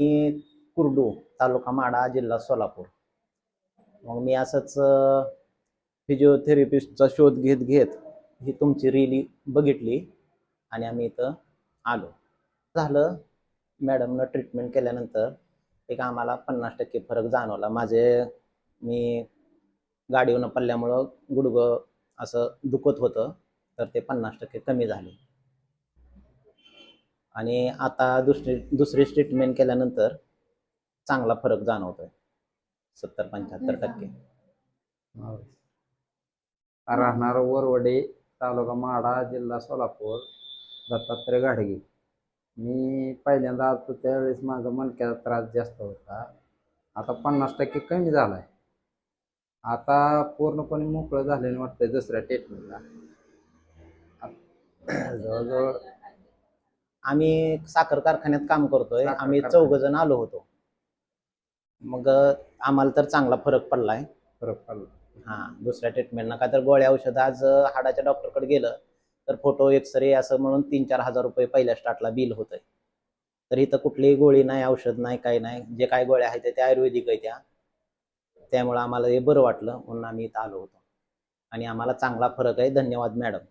मी कुर्डू, तालुका माढा, जिल्हा सोलापूर. मग मी असंच फिजिओथेरपिस्टचा शोध घेत घेत ही तुमची रील बघितली आणि आम्ही इथं आलो. झालं, मॅडमनं ट्रीटमेंट केल्यानंतर एक आम्हाला 50% फरक जाणवला. मी गाडीवरून पडल्यामुळं गुडघं असं दुखत होतं, तर ते 50% कमी झाले. आणि आता दुसरी ट्रीटमेंट केल्यानंतर चांगला फरक जाणवतोय, 70-75%. राहणार वरवडे, तालुका माढा, जिल्हा सोलापूर, दत्तात्रय गाडगे. मी पहिल्यांदा आलो त्यावेळेस माझा मणक्याचा त्रास जास्त होता. आता 50% कमी झालाय. आता पूर्णपणे मोकळं झालेलं वाटतंय दुसऱ्या ट्रीटमेंटला. जवळजवळ आम्ही साखर कारखान्यात काम करतोय. आम्ही 4 जण आलो होतो. मग आम्हाला तर चांगला फरक पडलाय. दुसऱ्या ट्रीटमेंटनं काय तर गोळ्या औषध, आज हाडाच्या डॉक्टरकडे गेलं तर फोटो, एक्सरे असं म्हणून 3-4 हजार रुपये पहिल्या स्टार्टला बिल होतंय. तर इथं कुठलीही गोळी नाही, औषध नाही, काही नाही. जे काय गोळ्या आहेत त्या आयुर्वेदिक आहेत. त्यामुळे आम्हाला हे बरं वाटलं म्हणून आम्ही इथं आलो होतो आणि आम्हाला चांगला फरक आहे. धन्यवाद मॅडम.